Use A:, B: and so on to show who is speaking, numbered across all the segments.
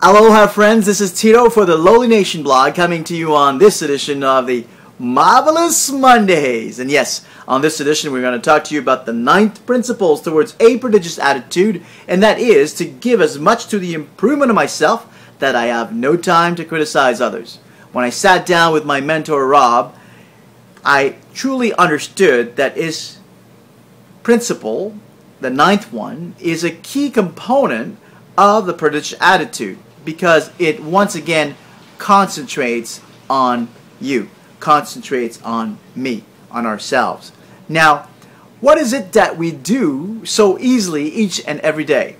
A: Aloha friends, this is Tito for the LoliNation blog coming to you on this edition of the Marvelous Mondays. And yes, on this edition we're going to talk to you about the 9th principles towards a prodigious attitude, and that is to give as much to the improvement of myself that I have no time to criticize others. When I sat down with my mentor Rob, I truly understood that his principle, the 9th one, is a key component of the prodigious attitude, because it once again concentrates on you, concentrates on me, on ourselves. Now, what is it that we do so easily each and every day?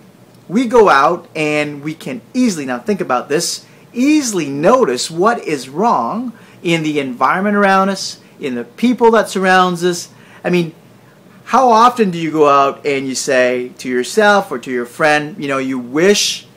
A: We go out and we can easily, now think about this, easily notice what is wrong in the environment around us, in the people that surrounds us. I mean, how often do you go out and you say to yourself or to your friend, you know, you wish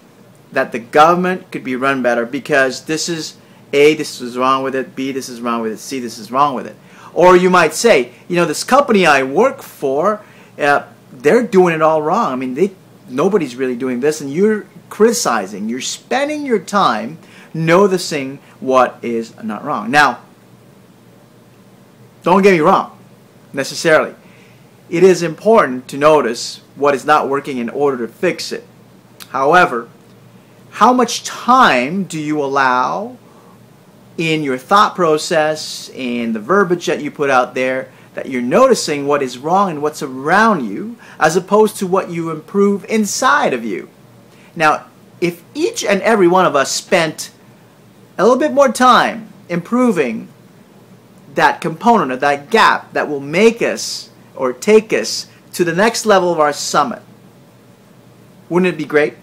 A: that the government could be run better because this is A, this is wrong with it, B, this is wrong with it, C, this is wrong with it. Or you might say, you know, this company I work for, they're doing it all wrong. I mean, nobody's really doing this, and you're criticizing, you're spending your time noticing what is not wrong. Now, don't get me wrong, necessarily. It is important to notice what is not working in order to fix it. However, how much time do you allow in your thought process, in the verbiage that you put out there, that you're noticing what is wrong and what's around you, as opposed to what you improve inside of you? Now, if each and every one of us spent a little bit more time improving that component or that gap that will make us or take us to the next level of our summit, wouldn't it be great?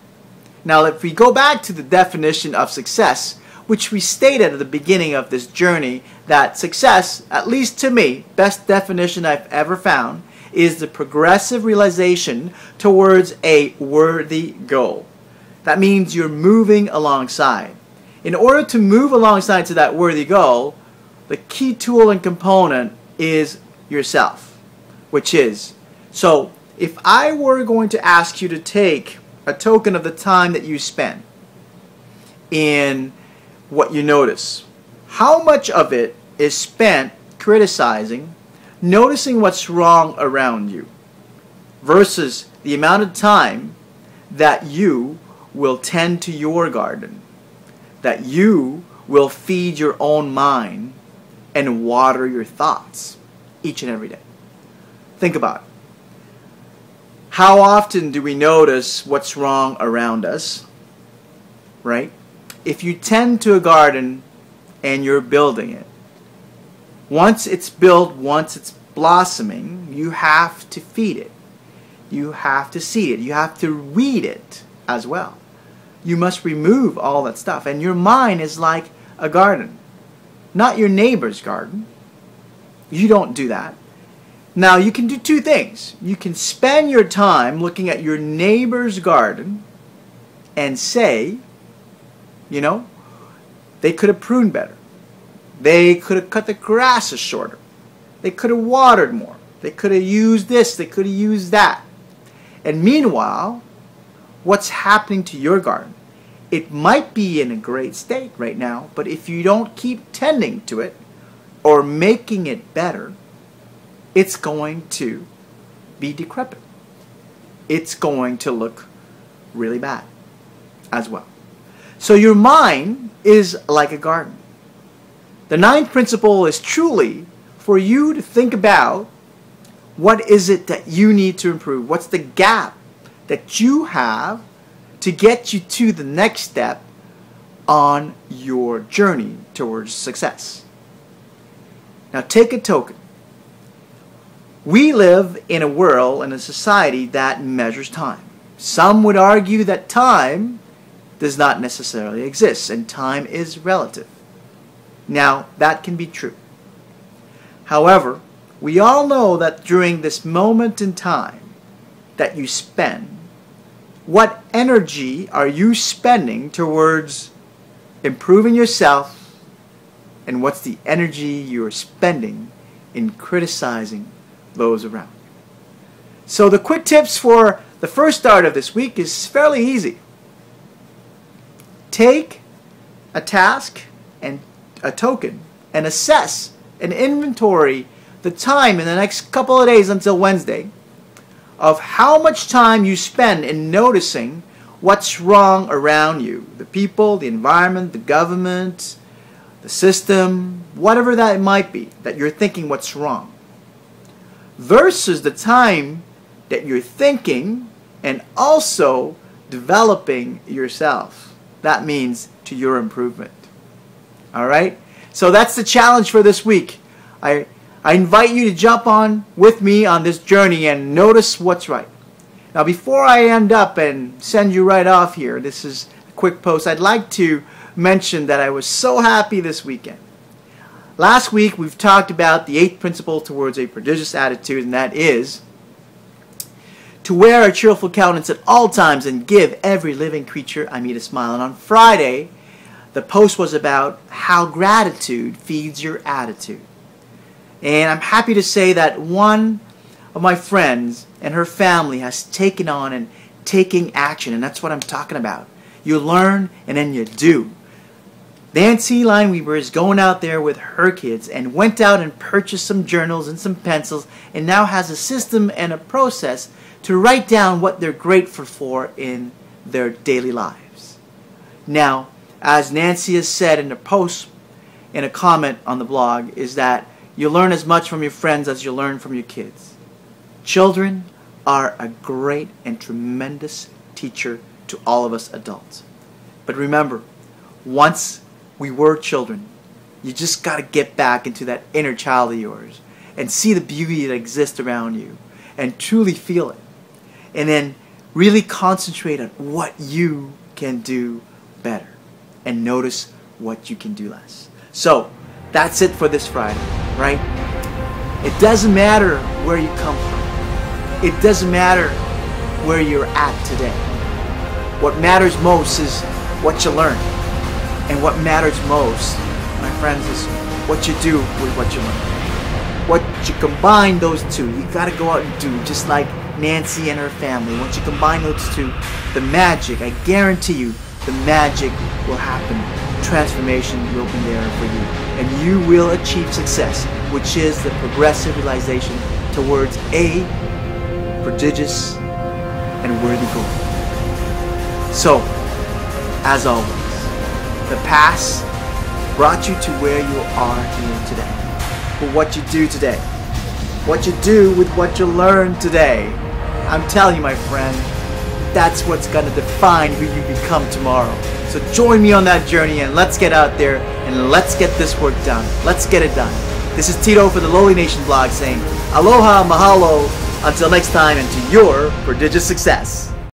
A: Now, if we go back to the definition of success, which we stated at the beginning of this journey, that success, at least to me, best definition I've ever found, is the progressive realization towards a worthy goal. That means you're moving alongside. In order to move alongside to that worthy goal, the key tool and component is yourself, which is, so if I were going to ask you to take a token of the time that you spend in what you notice, how much of it is spent criticizing, noticing what's wrong around you, versus the amount of time that you will tend to your garden, that you will feed your own mind and water your thoughts each and every day? Think about it. How often do we notice what's wrong around us, right? If you tend to a garden and you're building it, once it's built, once it's blossoming, you have to feed it. You have to seed it. You have to weed it as well. You must remove all that stuff. And your mind is like a garden, not your neighbor's garden. You don't do that. Now, you can do two things. You can spend your time looking at your neighbor's garden and say, you know, they could have pruned better. They could have cut the grasses shorter. They could have watered more. They could have used this. They could have used that. And meanwhile, what's happening to your garden? It might be in a great state right now, but if you don't keep tending to it or making it better, it's going to be decrepit. It's going to look really bad as well. So your mind is like a garden. The 9th principle is truly for you to think about what is it that you need to improve. What's the gap that you have to get you to the next step on your journey towards success. Now take a token. We live in a world and a society that measures time. Some would argue that time does not necessarily exist, and time is relative. Now, that can be true. However, we all know that during this moment in time that you spend, what energy are you spending towards improving yourself, and what's the energy you're spending in criticizing those around you? So the quick tips for the first start of this week is fairly easy. Take a task and a token and assess and inventory the time in the next couple of days until Wednesday of how much time you spend in noticing what's wrong around you. The people, the environment, the government, the system, whatever that might be, that you're thinking what's wrong. Versus the time that you're thinking and also developing yourself. That means to your improvement. Alright? So that's the challenge for this week. I invite you to jump on with me on this journey and notice what's right. Now before I end up and send you right off here, this is a quick post, I'd like to mention that I was so happy this weekend. Last week we've talked about the 8th principle towards a prodigious attitude, and that is to wear a cheerful countenance at all times and give every living creature I meet a smile. And on Friday, the post was about how gratitude feeds your attitude. And I'm happy to say that one of my friends and her family has taken on and taking action, and that's what I'm talking about. You learn and then you do. Nancy Lineweaver is going out there with her kids and went out and purchased some journals and some pencils and now has a system and a process to write down what they're grateful for in their daily lives. Now, as Nancy has said in a post, in a comment on the blog, is that you learn as much from your friends as you learn from your kids. Children are a great and tremendous teacher to all of us adults. But remember, once we were children, you just got to get back into that inner child of yours and see the beauty that exists around you and truly feel it. And then really concentrate on what you can do better and notice what you can do less. So that's it for this Friday, right? It doesn't matter where you come from. It doesn't matter where you're at today. What matters most is what you learn. And what matters most, my friends, is what you do with what you learn. What you combine those two, you got to go out and do, just like Nancy and her family. Once you combine those two, the magic, I guarantee you, the magic will happen. Transformation will be there for you. And you will achieve success, which is the progressive realization towards a prodigious and worthy goal. So, as always, the past brought you to where you are here today. But what you do today, what you do with what you learn today, I'm telling you, my friend, that's what's going to define who you become tomorrow. So join me on that journey and let's get out there and let's get this work done. Let's get it done. This is Tito for the LoliNation blog saying aloha, mahalo, until next time, and to your prodigious success.